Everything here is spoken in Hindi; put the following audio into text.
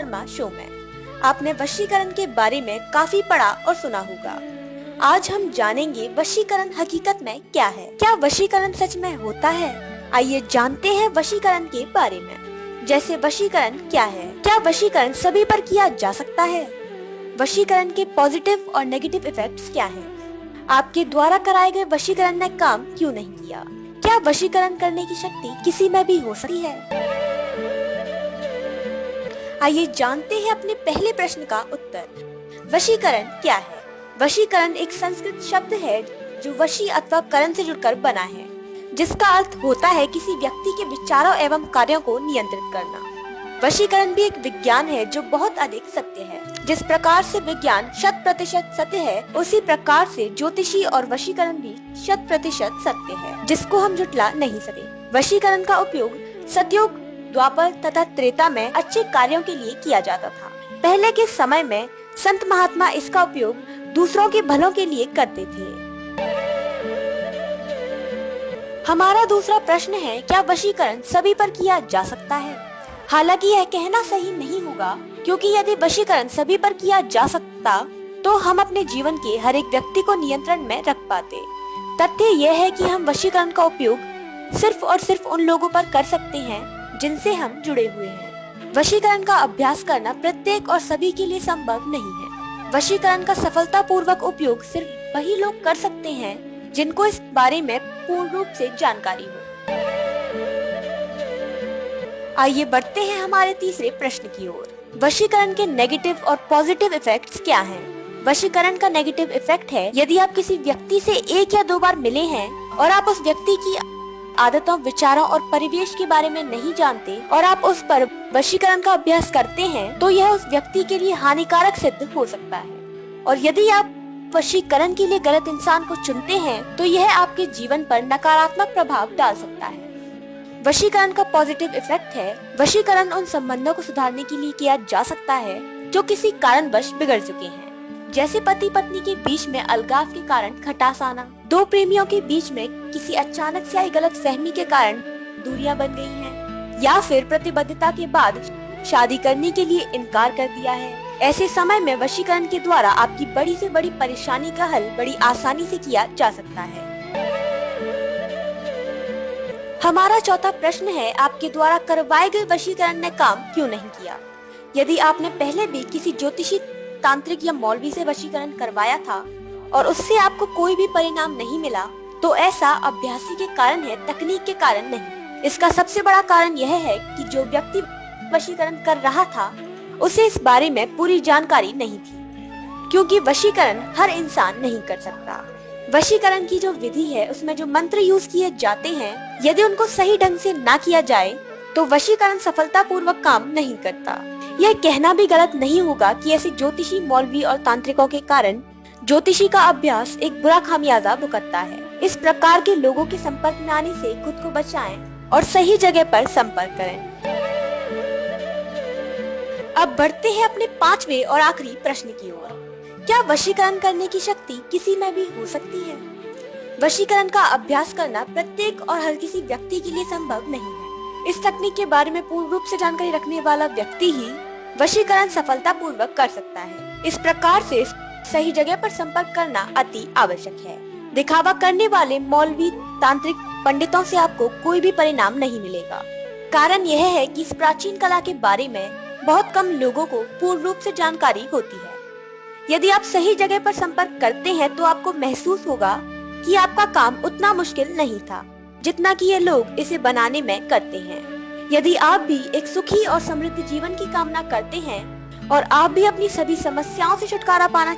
शर्मा शो में। आपने वशीकरण के बारे में काफी पढ़ा और सुना होगा। आज हम जानेंगे वशीकरण हकीकत में क्या है। क्या वशीकरण सच में होता है? आइए जानते हैं वशीकरण के बारे में। जैसे वशीकरण क्या है? क्या वशीकरण सभी पर किया जा सकता है? वशीकरण के पॉजिटिव और नेगेटिव इफेक्ट्स क्या हैं? आपके द्वारा कराए गए वशीकरण ने काम क्यों नहीं किया? क्या वशीकरण करने की शक्ति किसी में भी हो सकती है? आइए जानते हैं अपने पहले प्रश्न का उत्तर। वशीकरण क्या है? वशीकरण एक संस्कृत शब्द है जो वशी अथवा करण से जुड़कर बना है, जिसका अर्थ होता है किसी व्यक्ति के विचारों एवं कार्यों को नियंत्रित करना। वशीकरण भी एक विज्ञान है जो बहुत अधिक सत्य है। जिस प्रकार से विज्ञान 100% सत्य है, उसी प्रकार से ज्योतिषी और वशीकरण भी 100% सत्य है, जिसको हम झुठला नहीं सकते। वशीकरण का उपयोग सतयुग, द्वापर तथा त्रेता में अच्छे कार्यों के लिए किया जाता था। पहले के समय में संत महात्मा इसका उपयोग दूसरों के भलों के लिए करते थे। हमारा दूसरा प्रश्न है, क्या वशीकरण सभी पर किया जा सकता है? हालांकि यह कहना सही नहीं होगा, क्योंकि यदि वशीकरण सभी पर किया जा सकता तो हम अपने जीवन के हर एक व्यक्ति को नियंत्रण में रख पाते। तथ्य यह है कि हम वशीकरण का उपयोग सिर्फ और सिर्फ उन लोगों पर कर सकते हैं जिनसे हम जुड़े हुए हैं। वशीकरण का अभ्यास करना प्रत्येक और सभी के लिए संभव नहीं है। वशीकरण का सफलतापूर्वक उपयोग सिर्फ वही लोग कर सकते हैं जिनको इस बारे में पूर्ण रूप से जानकारी हो। आइए बढ़ते हैं हमारे तीसरे प्रश्न की ओर। वशीकरण के नेगेटिव और पॉजिटिव इफेक्ट्स क्या हैं? वशीकरण का नेगेटिव इफेक्ट है, यदि आप किसी व्यक्ति से 1 या 2 बार मिले हैं और आप उस व्यक्ति की आदतों, विचारों और परिवेश के बारे में नहीं जानते और आप उस पर वशीकरण का अभ्यास करते हैं, तो यह उस व्यक्ति के लिए हानिकारक सिद्ध हो सकता है। और यदि आप वशीकरण के लिए गलत इंसान को चुनते हैं, तो यह आपके जीवन पर नकारात्मक प्रभाव डाल सकता है। वशीकरण का पॉजिटिव इफेक्ट है, वशीकरण उन संबंधों को सुधारने के लिए किया जा सकता है जो किसी कारणवश बिगड़ चुके हैं। जैसे पति पत्नी के बीच में अलगाव के कारण खटास आना, 2 प्रेमियों के बीच में किसी अचानक से आई गलत फहमी के कारण दूरियां बन गई हैं, या फिर प्रतिबद्धता के बाद शादी करने के लिए इनकार कर दिया है। ऐसे समय में वशीकरण के द्वारा आपकी बड़ी से बड़ी परेशानी का हल बड़ी आसानी से किया जा सकता है। हमारा चौथा प्रश्न है, आपके द्वारा करवाए गए वशीकरण ने काम क्यों नहीं किया? यदि आपने पहले भी किसी ज्योतिषी, तांत्रिक या मौलवी से वशीकरण करवाया था और उससे आपको कोई भी परिणाम नहीं मिला, तो ऐसा अभ्यासी के कारण है, तकनीक के कारण नहीं। इसका सबसे बड़ा कारण यह है कि जो व्यक्ति वशीकरण कर रहा था उसे इस बारे में पूरी जानकारी नहीं थी, क्योंकि वशीकरण हर इंसान नहीं कर सकता। वशीकरण की जो विधि है, उसमें जो मंत्र यूज किए जाते हैं, यदि उनको सही ढंग से ना किया जाए तो वशीकरण सफलतापूर्वक काम नहीं करता। यह कहना भी गलत नहीं होगा कि ऐसे ज्योतिषी, मौलवी और तांत्रिकों के कारण ज्योतिषी का अभ्यास एक बुरा खामियाजा भुगतता है। इस प्रकार के लोगों के संपर्क में आने से खुद को बचाएं और सही जगह पर संपर्क करें। अब बढ़ते हैं अपने 5वें और आखिरी प्रश्न की ओर। क्या वशीकरण करने की शक्ति किसी में भी हो सकती है? वशीकरण का अभ्यास करना प्रत्येक और हर किसी व्यक्ति के लिए संभव नहीं है। इस तकनीक के बारे में पूर्ण रूप से जानकारी रखने वाला व्यक्ति ही वशीकरण सफलतापूर्वक कर सकता है। इस प्रकार से सही जगह पर संपर्क करना अति आवश्यक है। दिखावा करने वाले मौलवी, तांत्रिक पंडितों से आपको कोई भी परिणाम नहीं मिलेगा। कारण यह है कि इस प्राचीन कला के बारे में बहुत कम लोगों को पूर्ण रूप से जानकारी होती है। यदि आप सही जगह पर संपर्क करते हैं तो आपको महसूस होगा कि आपका काम उतना मुश्किल नहीं था जितना कि ये लोग इसे बनाने में करते हैं। यदि आप भी एक सुखी और समृद्ध जीवन की कामना करते हैं और आप भी अपनी सभी समस्याओं से छुटकारा पाना